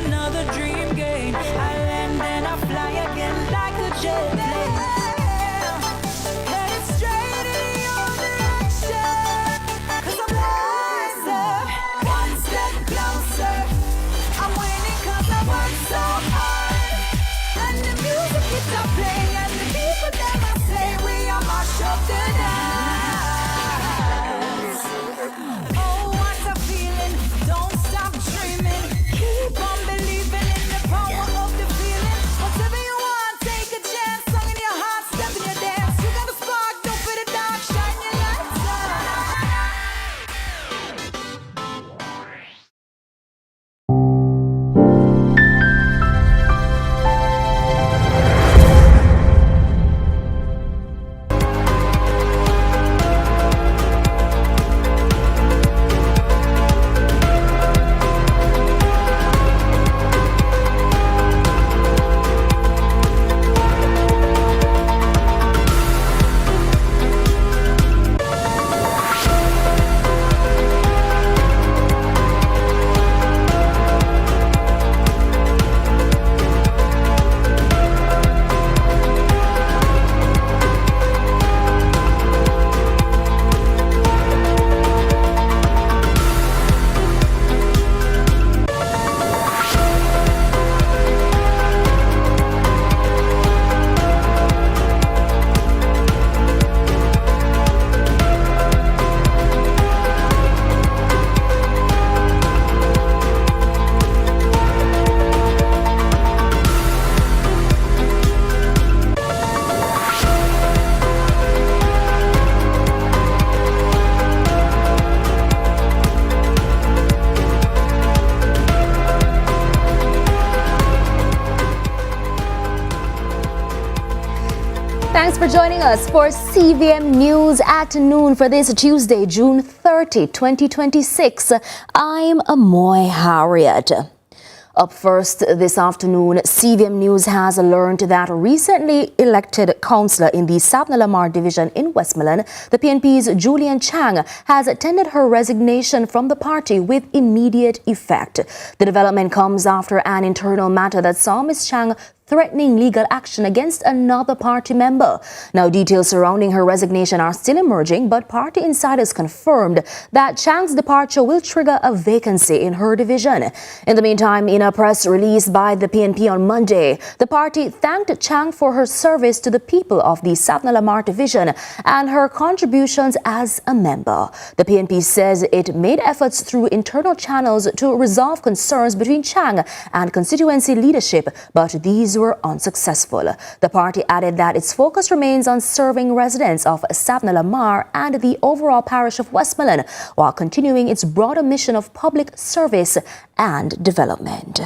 another dream game. I land and I fly again like a jet plane. Headed straight in your direction, 'cause I'm wiser, one step closer. I'm winning 'cause I work so hard. And the music keeps on playing, and the people that I say we are march up the dance. Oh, what a feeling! Don't stop dreaming. Keep on believing in the power of the feeling. Whatever you want, take a chance. Song in your heart, step in your dance. You got a spark, don't put it down. Shine your lights on. Thanks for joining us for CVM News at noon for this Tuesday, June 30, 2026. I'm Amoy Harriet. Up first this afternoon, CVM News has learned that a recently elected councillor in the South Lamar division in Westmoreland, the PNP's Julian Chang, has tendered her resignation from the party with immediate effect. The development comes after an internal matter that saw Ms. Chang threatening legal action against another party member. Now, details surrounding her resignation are still emerging, but party insiders confirmed that Chang's departure will trigger a vacancy in her division. In the meantime, in a press release by the PNP on Monday, the party thanked Chang for her service to the people of the South Lamar division and her contributions as a member. The PNP says it made efforts through internal channels to resolve concerns between Chang and constituency leadership, but these were unsuccessful. The party added that its focus remains on serving residents of South Lamar and the overall parish of Westmoreland, while continuing its broader mission of public service and development.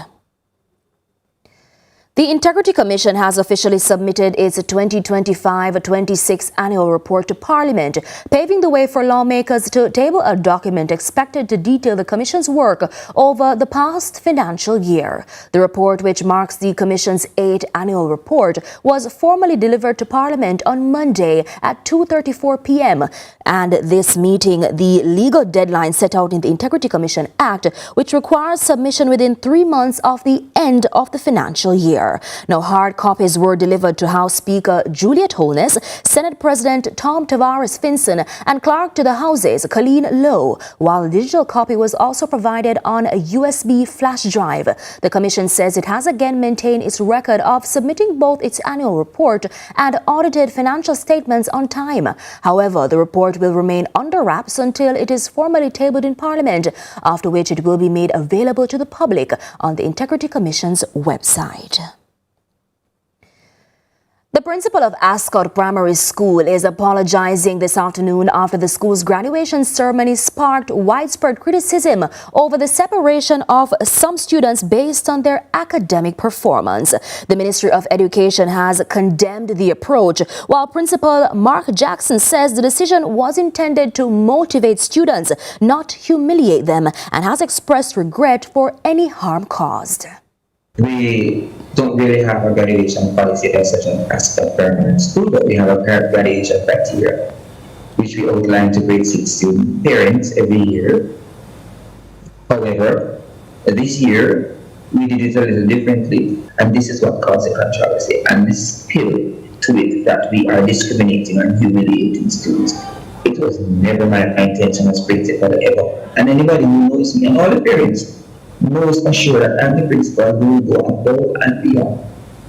The Integrity Commission has officially submitted its 2025-26 annual report to Parliament, paving the way for lawmakers to table a document expected to detail the Commission's work over the past financial year. The report, which marks the Commission's 8th annual report, was formally delivered to Parliament on Monday at 2:34 p.m. And this meeting the legal deadline set out in the Integrity Commission Act, which requires submission within 3 months of the end of the financial year. Now, hard copies were delivered to House Speaker Julian Holness, Senate President Tom Tavares Finson, and Clerk to the Houses Colleen Lowe, while a digital copy was also provided on a USB flash drive. The Commission says it has again maintained its record of submitting both its annual report and audited financial statements on time. However, the report will remain under wraps until it is formally tabled in Parliament, after which it will be made available to the public on the Integrity Commission's website. The principal of Ascot Primary School is apologizing this afternoon after the school's graduation ceremony sparked widespread criticism over the separation of some students based on their academic performance. The Ministry of Education has condemned the approach, while Principal Mark Jackson says the decision was intended to motivate students, not humiliate them, and has expressed regret for any harm caused. We don't really have a graduation policy as such as the permanent school, but we have a graduation criteria, which we outline to grade 6 student parents every year. However, this year, we did it a little differently, and this is what caused the controversy. And this appeal to it that we are discriminating and humiliating students. It was never my intention as principal ever. And anybody who knows me and all the parents knows for sure that I'm the principal who will go above and beyond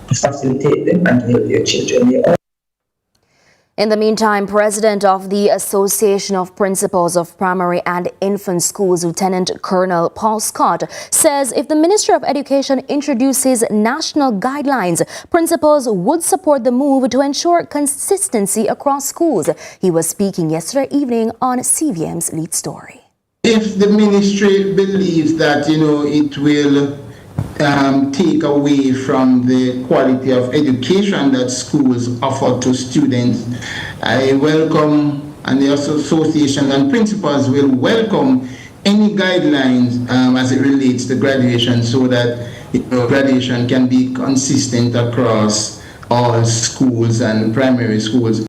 to facilitate them and to help their children. They all In the meantime, President of the Association of Principals of Primary and Infant Schools, Lieutenant Colonel Paul Scott, says if the Ministry of Education introduces national guidelines, principals would support the move to ensure consistency across schools. He was speaking yesterday evening on CVM's lead story. If the ministry believes that, it will take away from the quality of education that schools offer to students, I welcome, and the association and principals will welcome any guidelines as it relates to graduation, so that graduation can be consistent across all schools and primary schools.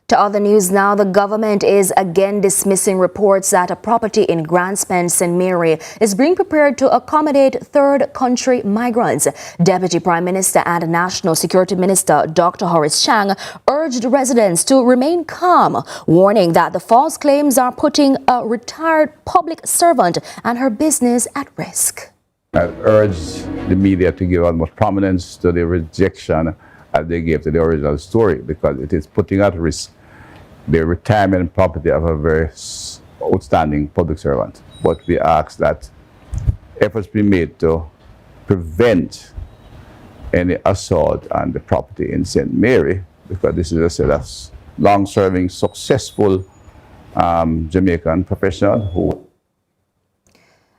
To other news now, the government is again dismissing reports that a property in Grandspan, St. Mary is being prepared to accommodate third country migrants. Deputy Prime Minister and National Security Minister Dr. Horace Chang urged residents to remain calm, warning that the false claims are putting a retired public servant and her business at risk. I urge the media to give utmost prominence to the rejection as they gave to the original story, because it is putting at risk the retirement property of a very outstanding public servant. But we ask that efforts be made to prevent any assault on the property in St. Mary, because this is a long-serving, successful Jamaican professional who.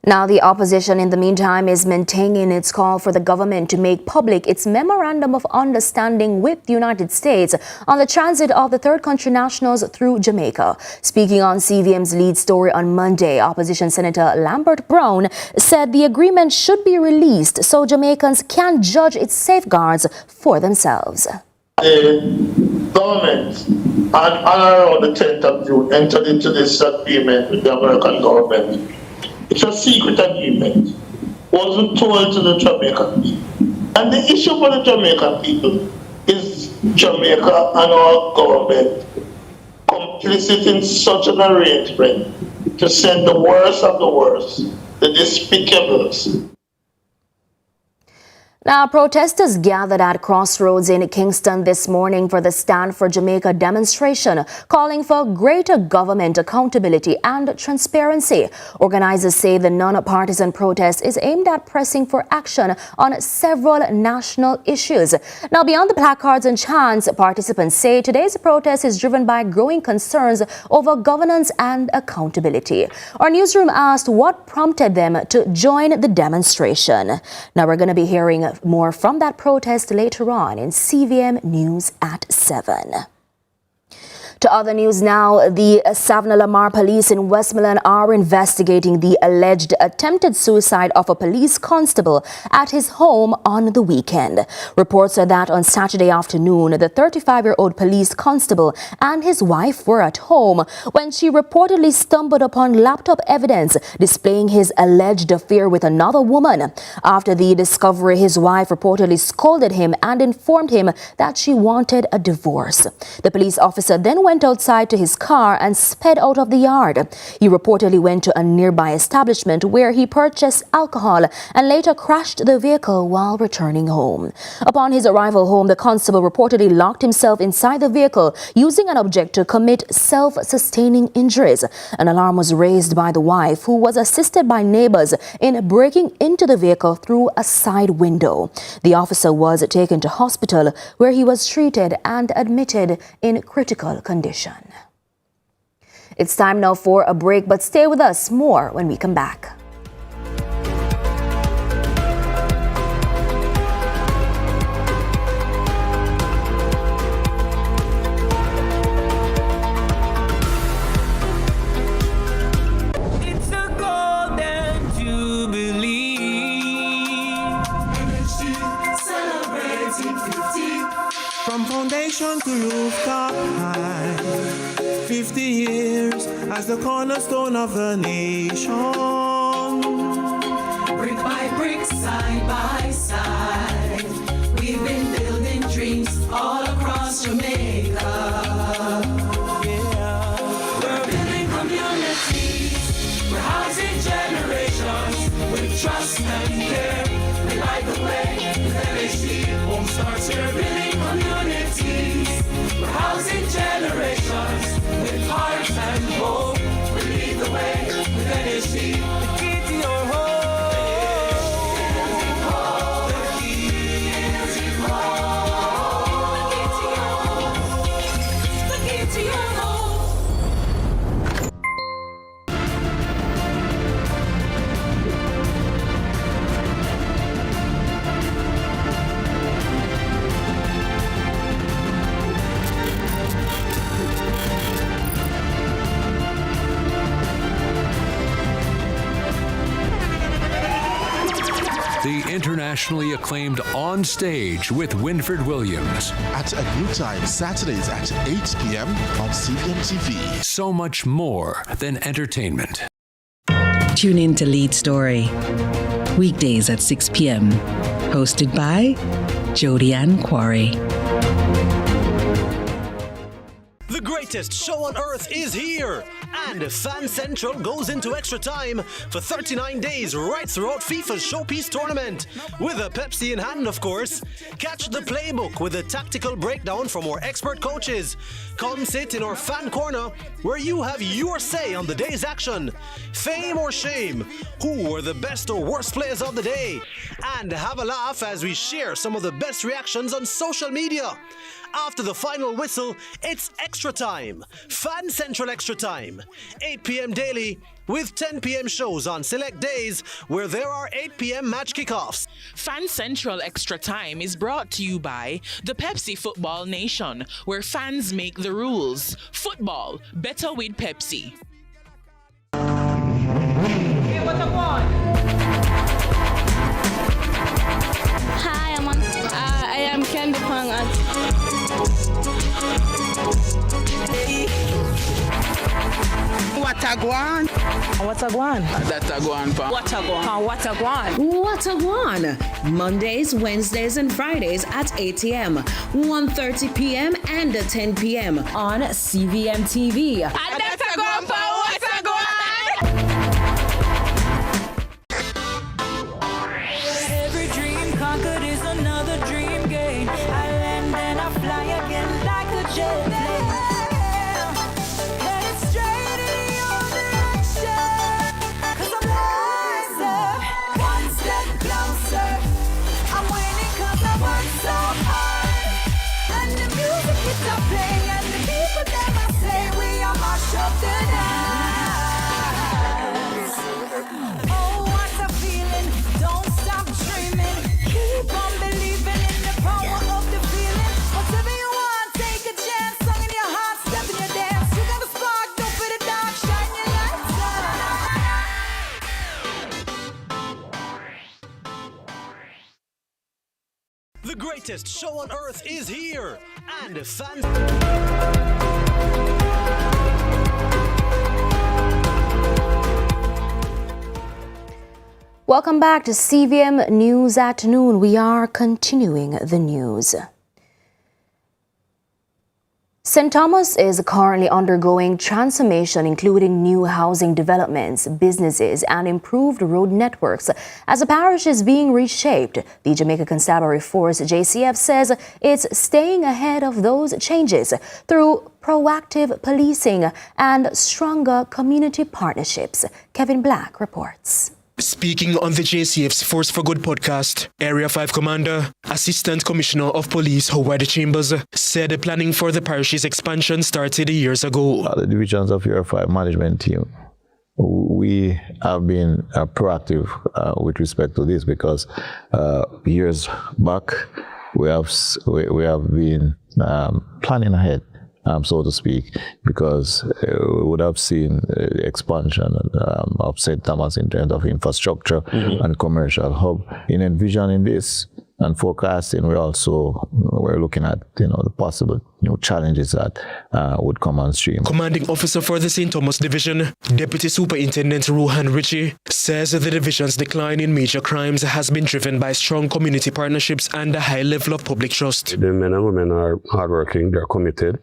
Now, the opposition, in the meantime, is maintaining its call for the government to make public its memorandum of understanding with the United States on the transit of the third country nationals through Jamaica. Speaking on CVM's lead story on Monday, opposition Senator Lambert Brown said the agreement should be released so Jamaicans can judge its safeguards for themselves. The government on around the 10th of June entered into this agreement with the American government. It's a secret agreement. Wasn't told to the Jamaican people. And the issue for the Jamaican people is Jamaica and our government complicit in such an arrangement to send the worst of the worst, the despicables. Now, protesters gathered at Crossroads in Kingston this morning for the Stand for Jamaica demonstration, calling for greater government accountability and transparency. Organizers say the non-partisan protest is aimed at pressing for action on several national issues. Now, beyond the placards and chants, participants say today's protest is driven by growing concerns over governance and accountability. Our newsroom asked what prompted them to join the demonstration. Now, we're going to be hearing more from that protest later on in CVM News at 7. To other news now, the Savannah Lamar police in Westmoreland are investigating the alleged attempted suicide of a police constable at his home on the weekend. Reports are that on Saturday afternoon, the 35-year-old police constable and his wife were at home when she reportedly stumbled upon laptop evidence displaying his alleged affair with another woman. After the discovery, his wife reportedly scolded him and informed him that she wanted a divorce. The police officer then went outside to his car and sped out of the yard. He reportedly went to a nearby establishment where he purchased alcohol and later crashed the vehicle while returning home. Upon his arrival home, the constable reportedly locked himself inside the vehicle using an object to commit self-sustaining injuries. An alarm was raised by the wife, who was assisted by neighbors in breaking into the vehicle through a side window. The officer was taken to hospital where he was treated and admitted in critical condition. It's time now for a break, but stay with us. More when we come back. It's a golden jubilee. Celebrating 50. From foundation to rooftop high, 50 years as the cornerstone of the nation. Brick by brick. side by side. We've been building dreams all across Jamaica. Yeah. We're building communities. We're housing generations with trust and care. We light the way with energy. Home starts here. Building communities. We're housing generations with heart and hope. We lead the way with energy. The key to your home. The key is your home. The key to your home. The internationally acclaimed On Stage with Winfred Williams. At a new time, Saturdays at 8 p.m. on CVM TV. So much more than entertainment. Tune in to Lead Story. Weekdays at 6 p.m. Hosted by Julian Quarry. The greatest show on earth is here, and Fan Central goes into extra time for 39 days right throughout FIFA's Showpiece tournament, with a Pepsi in hand, of course. Catch the playbook with a tactical breakdown from our expert coaches. Come sit in our fan corner, where you have your say on the day's action. Fame or shame? Who are the best or worst players of the day? And have a laugh as we share some of the best reactions on social media. After the final whistle, it's extra time. Fan Central Extra Time. 8 p.m. daily with 10 p.m. shows on select days where there are 8 p.m. match kickoffs. Fan Central Extra Time is brought to you by the Pepsi Football Nation, where fans make the rules. Football, better with Pepsi. Hey, what up, one? Hi, I am Candy Pang. Watagwan. Watagwan. Datagwan. Watagwan. Watagwan. Mondays, Wednesdays, and Fridays at 8 a.m., 1:30 p.m., and 10 p.m. on CVM TV. Watagwan. Every dream conquered is another dream game. I land and I fly again like a jet plane. Headed straight in your direction, 'cause I'm wiser, one step closer. I'm winning 'cause I work so hard. And the music keeps on playing, and the people never say we are march up the dance. Oh, what a feeling, don't stop dreaming. Keep on believing in the power of the feeling. Whatever you want, take a chance. Song in your heart, step in your dance. You got a spark, don't put it down, shine your lights on. The greatest show on earth is here, and Fan... Welcome back to CVM News at Noon. We are continuing the news. St. Thomas is currently undergoing transformation, including new housing developments, businesses, and improved road networks. As the parish is being reshaped, the Jamaica Constabulary Force, JCF, says it's staying ahead of those changes through proactive policing and stronger community partnerships. Kevin Black reports. Speaking on the JCF's Force for Good podcast, Area 5 Commander, Assistant Commissioner of Police Howard Chambers, said the planning for the parish's expansion started years ago. The divisions of Area 5 management team, we have been proactive with respect to this because years back we have been planning ahead. So to speak, because we would have seen the expansion of St. Thomas in terms of infrastructure and commercial hub. In envisioning this, and forecasting, we're looking at the possible challenges that would come on stream. Commanding officer for the St. Thomas Division, Deputy Superintendent Rohan Ritchie, says the division's decline in major crimes has been driven by strong community partnerships and a high level of public trust. The men and women are hardworking, they're committed,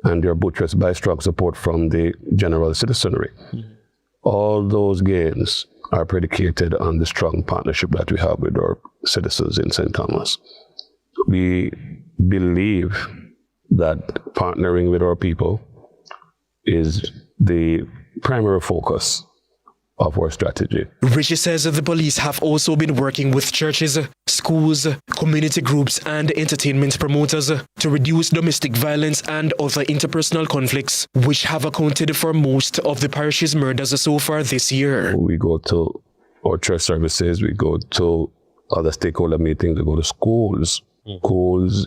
and they're buttressed by strong support from the general citizenry. All those gains are predicated on the strong partnership that we have with our citizens in St. Thomas. We believe that partnering with our people is the primary focus of our strategy. Richie says that the police have also been working with churches, schools, community groups and entertainment promoters to reduce domestic violence and other interpersonal conflicts, which have accounted for most of the parish's murders so far this year. We go to our church services, we go to other stakeholder meetings, we go to schools. Schools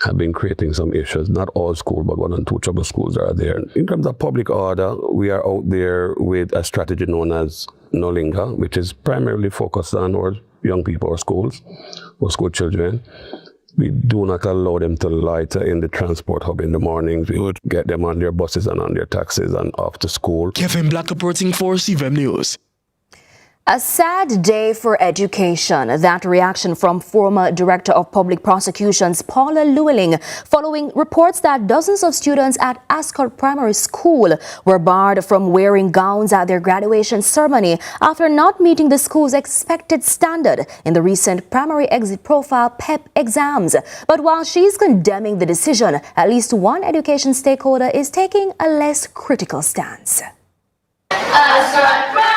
have been creating some issues. Not all schools, but 1 and 2 trouble schools are there. In terms of public order, we are out there with a strategy known as No Linger, which is primarily focused on our young people, our schools, our school children. We do not allow them to loiter in the transport hub in the mornings. We would get them on their buses and on their taxis and off to school. Kevin Black reporting for CVM News. A sad day for education. That reaction from former Director of Public Prosecutions Paula Llewellyn following reports that dozens of students at Ascot Primary School were barred from wearing gowns at their graduation ceremony after not meeting the school's expected standard in the recent Primary Exit Profile PEP exams. But while she's condemning the decision, at least one education stakeholder is taking a less critical stance. Ascot Primary,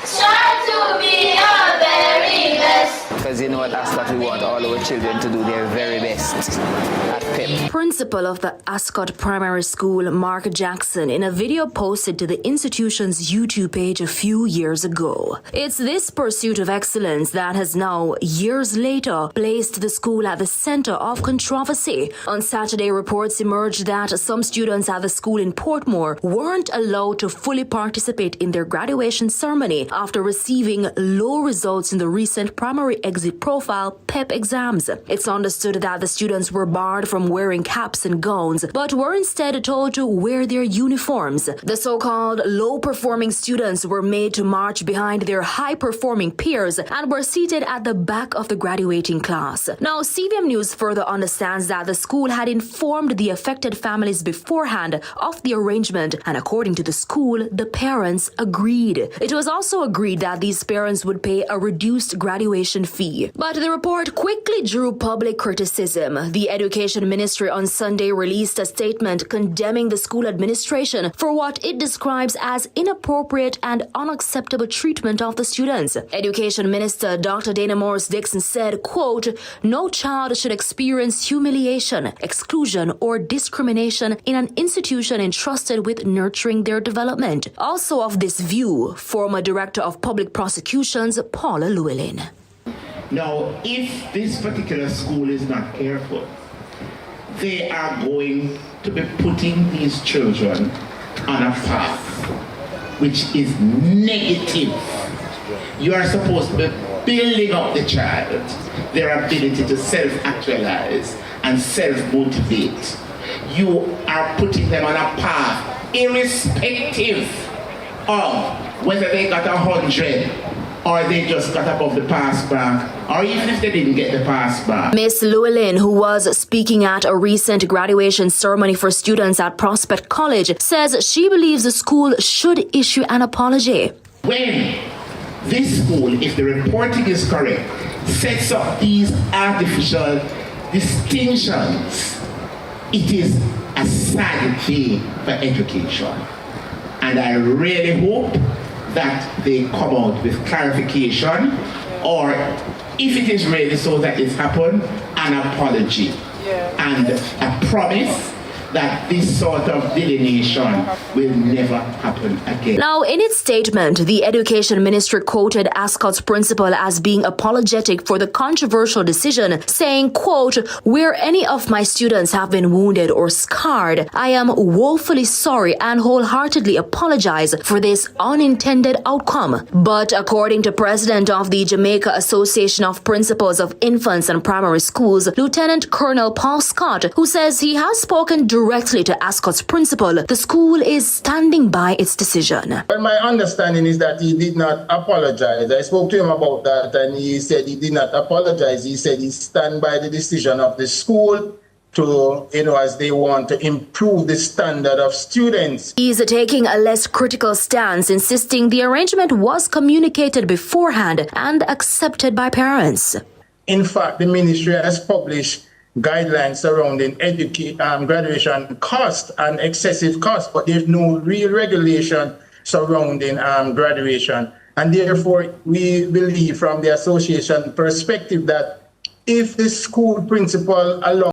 strive to be your very best. Because you know what, Ascot, we want all our children to do their very best at PEP. Principal of the Ascot Primary School, Mark Jackson, in a video posted to the institution's YouTube page a few years ago. It's this pursuit of excellence that has now, years later, placed the school at the center of controversy. On Saturday, reports emerged that some students at the school in Portmore weren't allowed to fully participate in their graduation ceremony after receiving low results in the recent Primary Exit Profile PEP exams. It's understood that the students were barred from wearing caps and gowns, but were instead told to wear their uniforms. The so-called low-performing students were made to march behind their high-performing peers and were seated at the back of the graduating class. Now, CVM News further understands that the school had informed the affected families beforehand of the arrangement, and according to the school, the parents agreed. It was also agreed that these parents would pay a reduced graduation fee. But the report quickly drew public criticism. The Education Ministry on Sunday released a statement condemning the school administration for what it describes as inappropriate and unacceptable treatment of the students. Education Minister Dr. Dana Morris-Dixon said, quote, "No child should experience humiliation, exclusion, or discrimination in an institution entrusted with nurturing their development." Also of this view, former Director of Public Prosecutions Paula Llewellyn. Now, if this particular school is not careful, they are going to be putting these children on a path which is negative. You are supposed to be building up the child, their ability to self-actualize and self-motivate. You are putting them on a path irrespective of whether they got 100 or they just got above the pass mark, or even if they didn't get the pass mark. Miss Llewellyn, who was speaking at a recent graduation ceremony for students at Prospect College, says she believes the school should issue an apology. When this school, if the reporting is correct, sets up these artificial distinctions, it is a sad day for education. And I really hope that they come out with clarification, or if it is really so that it's happened, an apology and a promise that this sort of delineation will never happen again. Now, in its statement, the Education Ministry quoted Ascot's principal as being apologetic for the controversial decision, saying, quote, "Where any of my students have been wounded or scarred, I am woefully sorry and wholeheartedly apologize for this unintended outcome." But according to President of the Jamaica Association of Principals of Infants and Primary Schools, Lieutenant Colonel Paul Scott, who says he has spoken directly to Ascot's principal, the school is standing by its decision. Well, my understanding is that he did not apologize. I spoke to him about that and he said he did not apologize. He said he stand by the decision of the school to, as they want to improve the standard of students. He's taking a less critical stance, insisting the arrangement was communicated beforehand and accepted by parents. In fact, the ministry has published guidelines surrounding graduation cost and excessive cost, but there's no real regulation surrounding graduation. And therefore, we believe from the association perspective that if the school principal along